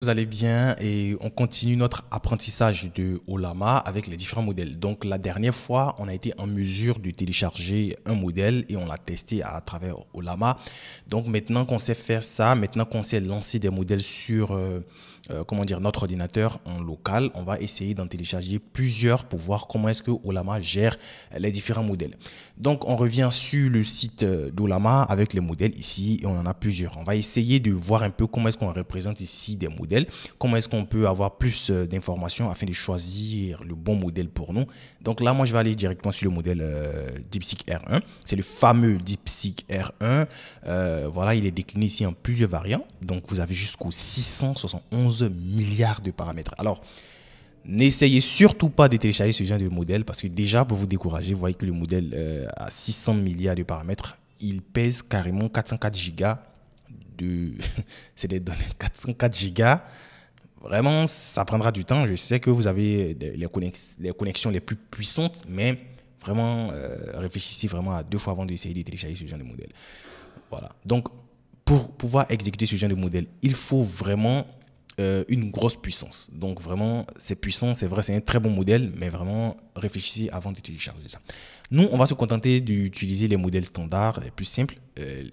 Vous allez bien et on continue notre apprentissage de Ollama avec les différents modèles. Donc la dernière fois, on a été en mesure de télécharger un modèle et on l'a testé à travers Ollama. Donc maintenant qu'on sait faire ça, maintenant qu'on sait lancer des modèles sur notre ordinateur en local, on va essayer d'en télécharger plusieurs pour voir comment est-ce que Ollama gère les différents modèles. Donc on revient sur le site d'Ollama avec les modèles ici et on en a plusieurs. On va essayer de voir un peu comment est-ce qu'on représente ici des modèles, comment est-ce qu'on peut avoir plus d'informations afin de choisir le bon modèle pour nous. Donc là, moi, je vais aller directement sur le modèle DeepSeek R1. C'est le fameux DeepSeek R1. Voilà, il est décliné ici en plusieurs variants. Donc vous avez jusqu'aux 671 milliards de paramètres. Alors, n'essayez surtout pas de télécharger ce genre de modèle parce que déjà, pour vous décourager, vous voyez que le modèle a 600 milliards de paramètres. Il pèse carrément 404 gigas de... c'est des données 404 gigas. Vraiment, ça prendra du temps. Je sais que vous avez les connexions les plus puissantes, mais vraiment, réfléchissez vraiment à deux fois avant d'essayer de télécharger ce genre de modèle. Voilà. Donc, pour pouvoir exécuter ce genre de modèle, il faut vraiment une grosse puissance. Donc vraiment, c'est puissant, c'est vrai, c'est un très bon modèle, mais vraiment, réfléchissez avant de télécharger ça. Nous, on va se contenter d'utiliser les modèles standards, les plus simples,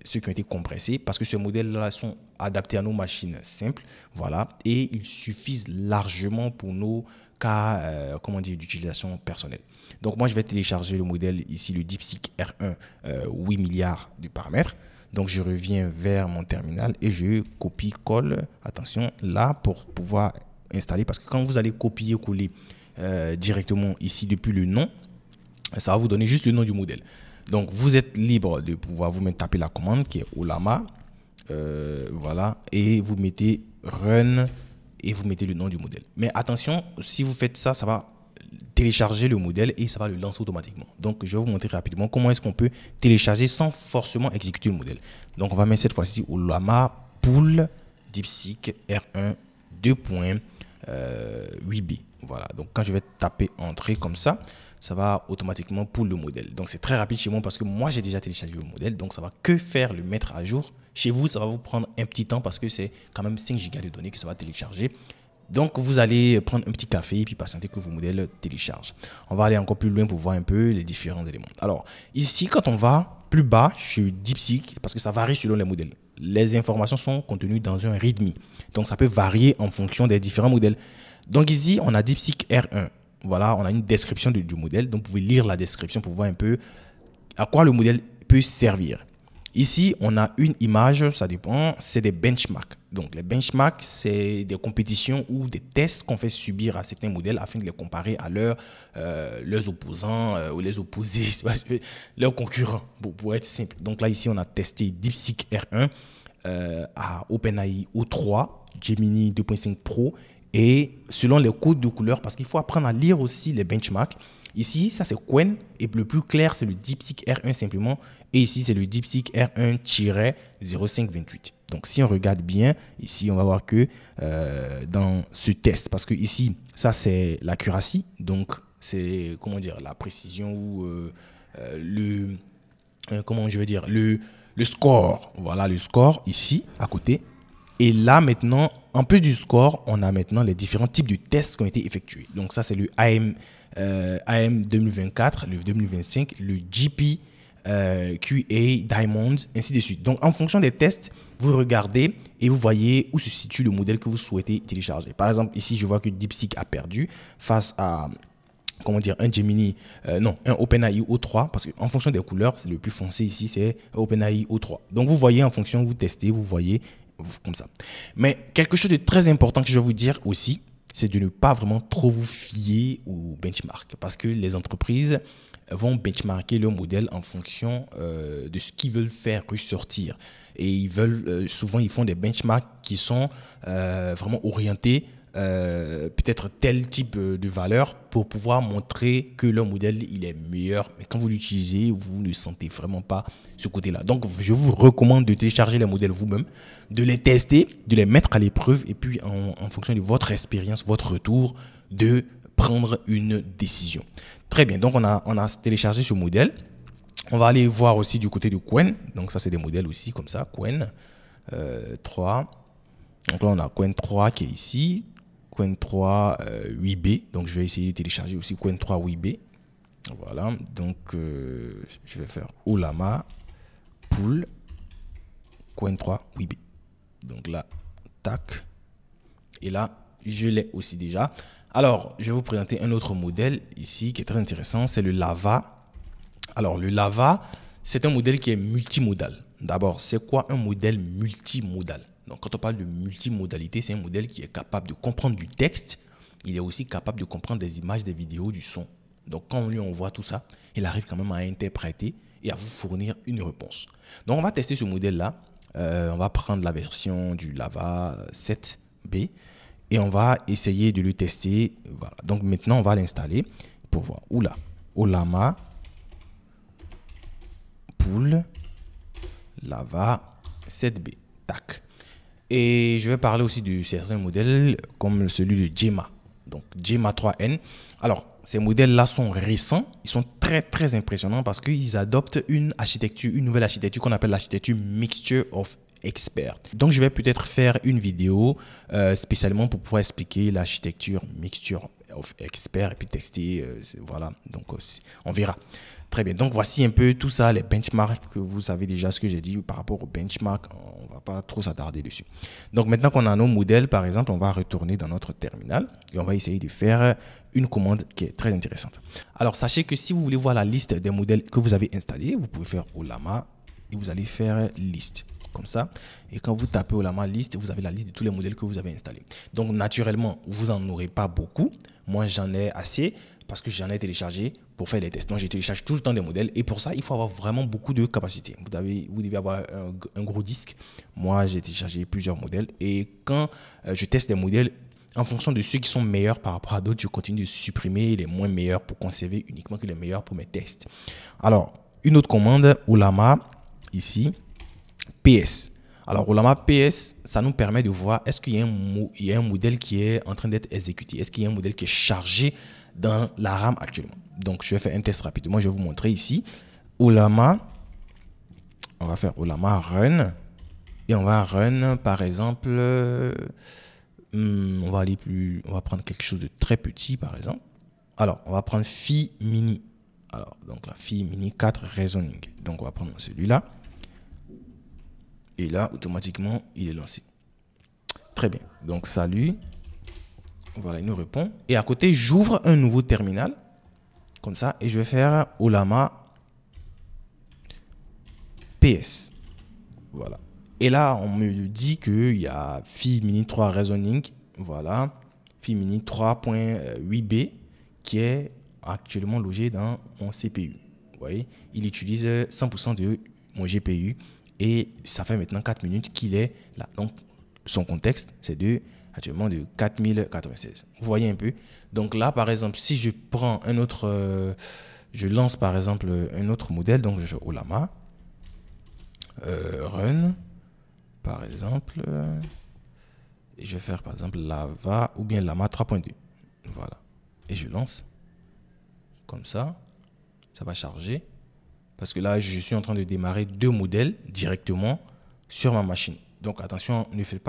ceux qui ont été compressés, parce que ces modèles-là sont adaptés à nos machines simples, voilà, et ils suffisent largement pour nos cas, d'utilisation personnelle. Donc moi, je vais télécharger le modèle ici, le DeepSeek R1, 8 milliards de paramètres. Donc, je reviens vers mon terminal et je copie-colle, attention, là pour pouvoir installer. Parce que quand vous allez copier-coller directement ici depuis le nom, ça va vous donner juste le nom du modèle. Donc, vous êtes libre de pouvoir vous mettre taper la commande qui est Ollama. Voilà. Et vous mettez Run et vous mettez le nom du modèle. Mais attention, si vous faites ça, ça va télécharger le modèle et ça va le lancer automatiquement. Donc, je vais vous montrer rapidement comment est-ce qu'on peut télécharger sans forcément exécuter le modèle. Donc, on va mettre cette fois-ci Ollama Pool DeepSeek R1 2.8b. Voilà. Donc, quand je vais taper Entrée comme ça, ça va automatiquement pour le modèle. Donc, c'est très rapide chez moi parce que moi, j'ai déjà téléchargé le modèle. Donc, ça va que faire le mettre à jour. Chez vous, ça va vous prendre un petit temps parce que c'est quand même 5 gigas de données que ça va télécharger. Donc, vous allez prendre un petit café et puis patienter que vos modèles téléchargent. On va aller encore plus loin pour voir un peu les différents éléments. Alors, ici, quand on va plus bas chez DeepSeek, parce que ça varie selon les modèles, les informations sont contenues dans un README. Donc, ça peut varier en fonction des différents modèles. Donc, ici, on a DeepSeek R1. Voilà, on a une description du modèle. Donc, vous pouvez lire la description pour voir un peu à quoi le modèle peut servir. Ici, on a une image, ça dépend, c'est des benchmarks. Donc, les benchmarks, c'est des compétitions ou des tests qu'on fait subir à certains modèles afin de les comparer à leurs opposants ou les opposés, leurs concurrents, pour être simple. Donc là, ici, on a testé DeepSeek R1 à OpenAI O3, Gemini 2.5 Pro et selon les codes de couleur, parce qu'il faut apprendre à lire aussi les benchmarks. Ici, ça c'est Qwen et le plus clair, c'est le DeepSeek R1 simplement. Et ici, c'est le DeepSeek R1-0528. Donc, si on regarde bien, ici, on va voir que dans ce test, parce que ici, ça c'est l'accuracy, donc c'est, la précision ou le score. Voilà le score ici, à côté. Et là, maintenant, en plus du score, on a maintenant les différents types de tests qui ont été effectués. Donc, ça, c'est le AM 2024, le 2025, le GP, QA, Diamonds, ainsi de suite. Donc, en fonction des tests, vous regardez et vous voyez où se situe le modèle que vous souhaitez télécharger. Par exemple, ici, je vois que DeepSeek a perdu face à un Gemini, un OpenAI O3, parce qu'en fonction des couleurs, c'est le plus foncé ici, c'est OpenAI O3. Donc, vous voyez en fonction, vous testez, vous voyez comme ça. Mais quelque chose de très important que je vais vous dire aussi, c'est de ne pas vraiment trop vous fier au benchmark, parce que les entreprises vont benchmarker leur modèle en fonction de ce qu'ils veulent faire ressortir. Et ils veulent, souvent, ils font des benchmarks qui sont vraiment orientés peut-être tel type de valeur pour pouvoir montrer que leur modèle il est meilleur. Mais quand vous l'utilisez, vous ne sentez vraiment pas ce côté-là. Donc, je vous recommande de télécharger les modèles vous-même, de les tester, de les mettre à l'épreuve et puis en fonction de votre expérience, votre retour, de prendre une décision. Très bien, donc on a téléchargé ce modèle. On va aller voir aussi du côté de Qwen. Donc ça, c'est des modèles aussi comme ça, Qwen 3. Donc là, on a Qwen 3 qui est ici. Qwen 3 8B. Donc, je vais essayer de télécharger aussi Qwen 3 8B. Voilà. Donc, je vais faire Ollama pool Qwen 3 8B. Donc là, tac. Et là, je l'ai aussi déjà. Alors, je vais vous présenter un autre modèle ici qui est très intéressant. C'est le Lava. Alors, le Lava, c'est un modèle qui est multimodal. D'abord, c'est quoi un modèle multimodal? Donc, quand on parle de multimodalité, c'est un modèle qui est capable de comprendre du texte. Il est aussi capable de comprendre des images, des vidéos, du son. Donc, quand on lui envoie tout ça, il arrive quand même à interpréter et à vous fournir une réponse. Donc, on va tester ce modèle-là. On va prendre la version du Lava 7B et on va essayer de le tester. Voilà. Donc, maintenant, on va l'installer pour voir. Oula, Ollama pool Lava 7B. Tac. Et je vais parler aussi de certains modèles comme celui de Gemma. Donc Gemma 3N. Alors, ces modèles-là sont récents. Ils sont très, très impressionnants parce qu'ils adoptent une architecture, une nouvelle architecture qu'on appelle l'architecture Mixture of Experts. Donc, je vais peut-être faire une vidéo spécialement pour pouvoir expliquer l'architecture Mixture of Experts et puis tester. Voilà. Donc, on verra. Très bien, donc voici un peu tout ça, les benchmarks, que vous savez déjà ce que j'ai dit par rapport aux benchmarks, on ne va pas trop s'attarder dessus. Donc maintenant qu'on a nos modèles, par exemple, on va retourner dans notre terminal et on va essayer de faire une commande qui est très intéressante. Alors sachez que si vous voulez voir la liste des modèles que vous avez installés, vous pouvez faire Ollama et vous allez faire liste, comme ça. Et quand vous tapez Ollama liste, vous avez la liste de tous les modèles que vous avez installés. Donc naturellement, vous n'en aurez pas beaucoup, moi j'en ai assez, parce que j'en ai téléchargé pour faire des tests. Donc, je télécharge tout le temps des modèles. Et pour ça, il faut avoir vraiment beaucoup de capacité. Vous devez avoir un gros disque. Moi, j'ai téléchargé plusieurs modèles. Et quand je teste des modèles, en fonction de ceux qui sont meilleurs par rapport à d'autres, je continue de supprimer les moins meilleurs pour conserver uniquement que les meilleurs pour mes tests. Alors, une autre commande, Ollama, ici, PS. Alors, Ollama PS, ça nous permet de voir est-ce qu'il y a un modèle qui est en train d'être exécuté. Est-ce qu'il y a un modèle qui est chargé dans la RAM actuellement. Donc, je vais faire un test rapidement. Je vais vous montrer ici. Ollama. On va faire Ollama run. Et on va run, par exemple, on va prendre quelque chose de très petit, par exemple. Alors, on va prendre Phi Mini. Alors, donc la Phi Mini 4 Reasoning. Donc, on va prendre celui-là. Et là, automatiquement, il est lancé. Très bien. Donc, salut. Voilà, il nous répond. Et à côté, j'ouvre un nouveau terminal. Comme ça. Et je vais faire Ollama PS. Voilà. Et là, on me dit qu'il y a Phi Mini 3 Reasoning. Voilà. Phi Mini 3.8B qui est actuellement logé dans mon CPU. Vous voyez, il utilise 100% de mon GPU. Et ça fait maintenant 4 minutes qu'il est là. Donc, son contexte, c'est actuellement de 4096. Vous voyez un peu. Donc là, par exemple, si je prends un autre, je lance par exemple un autre modèle, donc je fais Ollama, run, par exemple, et je vais faire par exemple Lava ou bien Llama 3.2. Voilà. Et je lance. Comme ça, ça va charger. Parce que là, je suis en train de démarrer 2 modèles directement sur ma machine. Donc attention, ne faites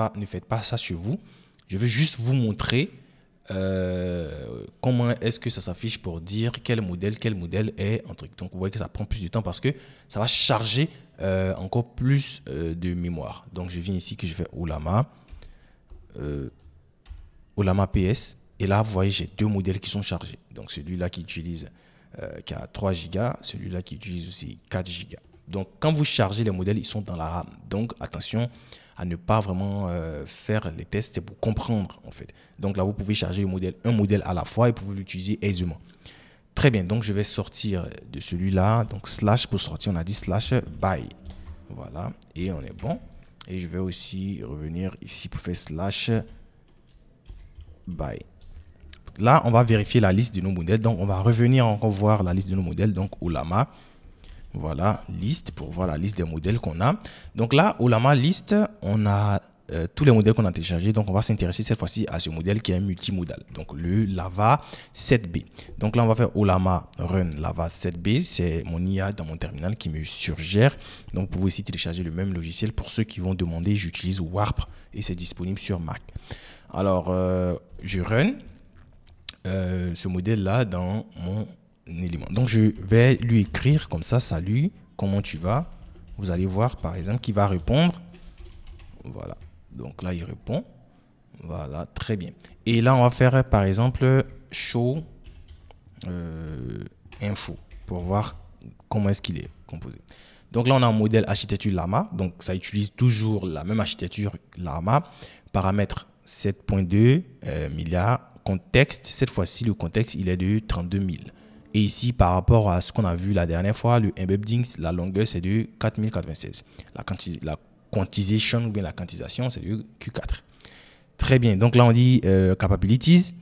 pas ça chez vous. Je veux juste vous montrer comment est-ce que ça s'affiche pour dire quel modèle est un truc. Donc vous voyez que ça prend plus de temps parce que ça va charger encore plus de mémoire. Donc je viens ici que je fais Ollama PS. Et là, vous voyez, j'ai 2 modèles qui sont chargés. Donc celui-là qui utilise qui a 3 Go, celui-là qui utilise aussi 4 Go. Donc quand vous chargez les modèles, ils sont dans la RAM. Donc attention à ne pas vraiment faire les tests pour comprendre en fait. Donc là, vous pouvez charger un modèle à la fois et vous pouvez l'utiliser aisément. Très bien, donc je vais sortir de celui-là. Donc slash pour sortir, on a dit slash by. Voilà, et on est bon. Et je vais aussi revenir ici pour faire slash by. Là, on va vérifier la liste de nos modèles. Donc, on va revenir encore voir la liste de nos modèles. Donc, Ollama. Voilà, liste pour voir la liste des modèles qu'on a. Donc là, Ollama liste, on a tous les modèles qu'on a téléchargés. Donc, on va s'intéresser cette fois-ci à ce modèle qui est un multimodal. Donc, le Lava 7B. Donc là, on va faire Ollama Run Lava 7B. C'est mon IA dans mon terminal qui me suggère. Donc, vous pouvez aussi télécharger le même logiciel pour ceux qui vont demander. J'utilise Warp et c'est disponible sur Mac. Alors, je run ce modèle-là dans mon élément. Donc, je vais lui écrire comme ça. Salut, comment tu vas? Vous allez voir, par exemple, qu'il va répondre. Voilà. Donc là, il répond. Voilà, très bien. Et là, on va faire, par exemple, show info pour voir comment est-ce qu'il est composé. Donc là, on a un modèle architecture Llama. Donc, ça utilise toujours la même architecture Llama. Paramètre 7.2 milliards. Contexte, cette fois-ci, le contexte, il est de 32 000. Et ici, par rapport à ce qu'on a vu la dernière fois, le embedding, la longueur, c'est de 4096. La quantization ou bien la quantisation, c'est de Q4. Très bien. Donc là, on dit capabilities.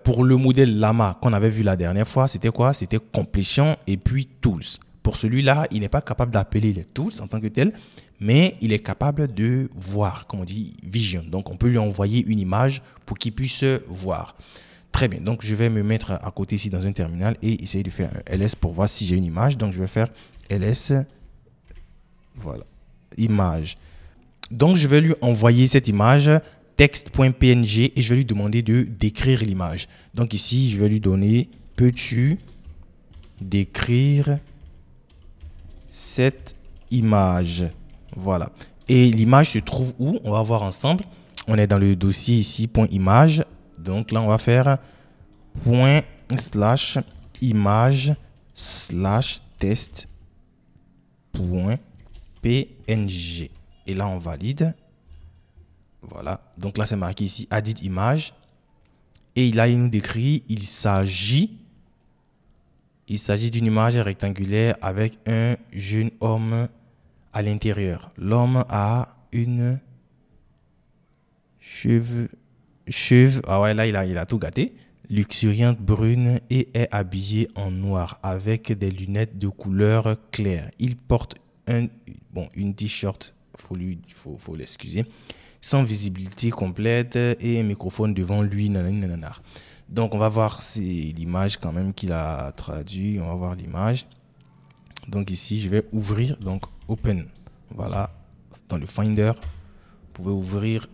Pour le modèle Llama qu'on avait vu la dernière fois, c'était quoi? C'était completion et puis tools. Pour celui-là, il n'est pas capable d'appeler les tools en tant que tel, mais il est capable de voir, comme on dit, vision. Donc, on peut lui envoyer une image pour qu'il puisse voir. Très bien. Donc, je vais me mettre à côté ici dans un terminal et essayer de faire un ls pour voir si j'ai une image. Donc, je vais faire ls, voilà, image. Donc, je vais lui envoyer cette image texte.png et je vais lui demander de décrire l'image. Donc, ici, je vais lui donner, peux-tu décrire cette image? Voilà. Et l'image se trouve où? On va voir ensemble. On est dans le dossier ici, .image. Donc là, on va faire ./image/test.png. Et là, on valide. Voilà. Donc là, c'est marqué ici Added Image. Et là, il nous décrit, il s'agit d'une image rectangulaire avec un jeune homme à l'intérieur. L'homme a une cheveux. Ah ouais, là, il a tout gâté. Luxuriante brune et est habillé en noir avec des lunettes de couleur claire. Il porte une t-shirt, faut l'excuser, sans visibilité complète et un microphone devant lui. Nanana. Donc, on va voir l'image quand même qu'il a traduit. On va voir l'image. Donc, ici, je vais ouvrir. Donc, open. Voilà. Dans le Finder, vous pouvez ouvrir.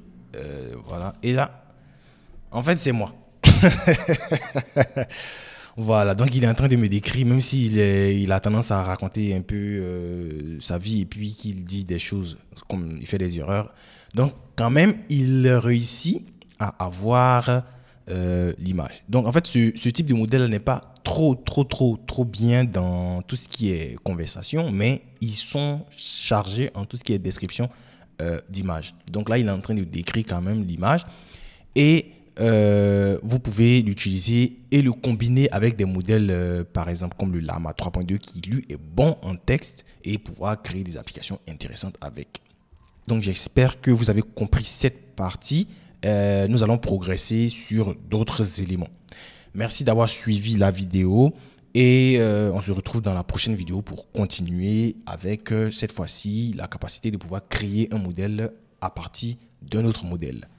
Voilà. Et là, en fait, c'est moi. Voilà. Donc, il est en train de me décrire, même s'il a tendance à raconter un peu sa vie et puis qu'il dit des choses comme il fait des erreurs. Donc, quand même, il réussit à avoir l'image. Donc, en fait, ce type de modèle n'est pas trop bien dans tout ce qui est conversation, mais ils sont chargés en tout ce qui est description d'image. Donc là, il est en train de décrire quand même l'image et vous pouvez l'utiliser et le combiner avec des modèles, par exemple, comme le Llama 3.2 qui, lui, est bon en texte et pouvoir créer des applications intéressantes avec. Donc, j'espère que vous avez compris cette partie. Nous allons progresser sur d'autres éléments. Merci d'avoir suivi la vidéo et on se retrouve dans la prochaine vidéo pour continuer avec cette fois-ci la capacité de pouvoir créer un modèle à partir d'un autre modèle.